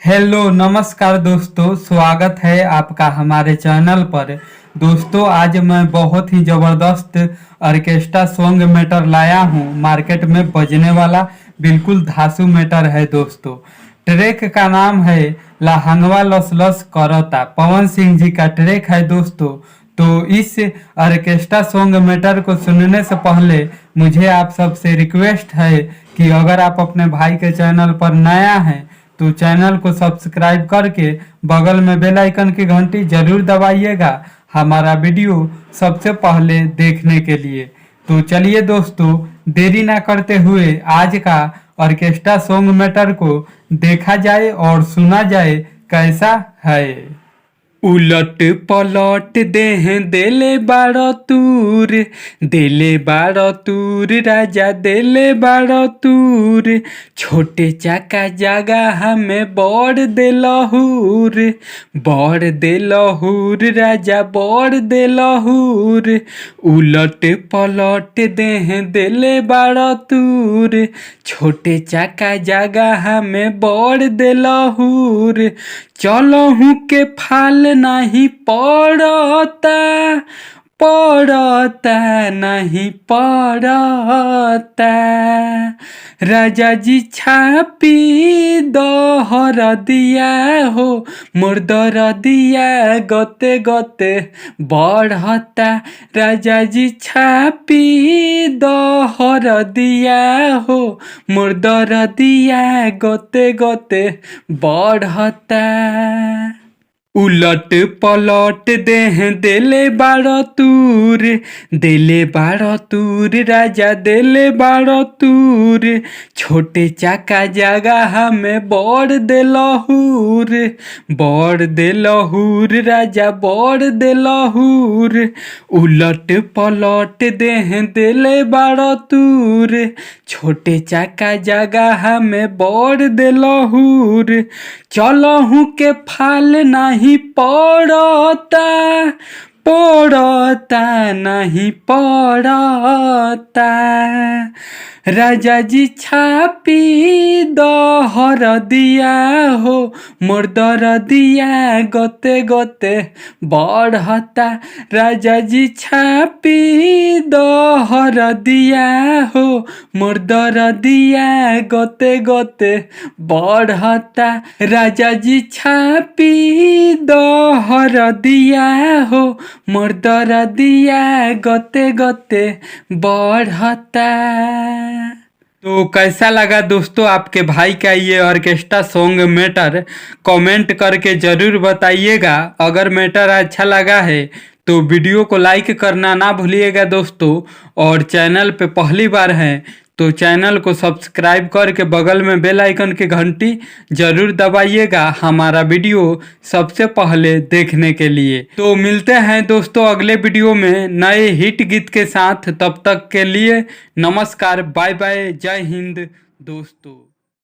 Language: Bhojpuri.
हेलो नमस्कार दोस्तों, स्वागत है आपका हमारे चैनल पर। दोस्तों आज मैं बहुत ही ज़बरदस्त ऑर्केस्ट्रा सॉन्ग मैटर लाया हूँ। मार्केट में बजने वाला बिल्कुल धांसू मैटर है दोस्तों। ट्रैक का नाम है लहंगवा लस लस करता। पवन सिंह जी का ट्रैक है दोस्तों। तो इस ऑर्केस्ट्रा सॉन्ग मैटर को सुनने से पहले मुझे आप सबसे रिक्वेस्ट है कि अगर आप अपने भाई के चैनल पर नया हैं तो चैनल को सब्सक्राइब करके बगल में बेल आइकन की घंटी जरूर दबाइएगा हमारा वीडियो सबसे पहले देखने के लिए। तो चलिए दोस्तों, देरी ना करते हुए आज का ऑर्केस्ट्रा सॉन्ग मैटर को देखा जाए और सुना जाए कैसा है। उलट पलट देह देले बाड़ तूर, देले बाड़ तूर राजा देले बाड़ तूर। छोटे चाका जगह हमें बड़ देलहूर, बड़ देलहूर राजा बड़ देलहूर। उलट पलट देह देले बाड़ तूर, छोटे चाका जगह हमें बड़ देलहूर। चलहू के फाल नहीं पड़ता, पड़ता नहीं पड़ता। राजा जी छापी दहर दिया हो, मोर दर दिया गते गते बढ़ता। राजा जी छापी दहर दिया हो, मोर दर दिया गते गते बढ़ता। उलट पलट देह देले बाड़ तूर, देले बाड़ तूर राजा देले बाड़ तूर। छोटे चाका जगह में बड़ देलहूर, बड़ देलहूर राजा बड़ देलहूर। उलट पलट देह देले बाड़ तूर, छोटे चाका जगह में बड़ देलहूर। चलहू के फाल नहीं पड़ता, पड़ता नहीं पड़ता। राजा जी छापी दहर दिया हो, मोर दर दिया गते गते बढ़ता। राजा जी छापी दहर दिया हो, मोर दर दिया गते गते बढ़ता। राजा जी छापी दहर दिया हो, मोर दर दिया गते गते बढ़ता। तो कैसा लगा दोस्तों आपके भाई का ये ऑर्केस्ट्रा सॉन्ग मैटर? कमेंट करके ज़रूर बताइएगा। अगर मैटर अच्छा लगा है तो वीडियो को लाइक करना ना भूलिएगा दोस्तों। और चैनल पे पहली बार हैं तो चैनल को सब्सक्राइब करके बगल में बेल आइकन की घंटी जरूर दबाइएगा हमारा वीडियो सबसे पहले देखने के लिए। तो मिलते हैं दोस्तों अगले वीडियो में नए हिट गीत के साथ। तब तक के लिए नमस्कार, बाय बाय, जय हिंद दोस्तों।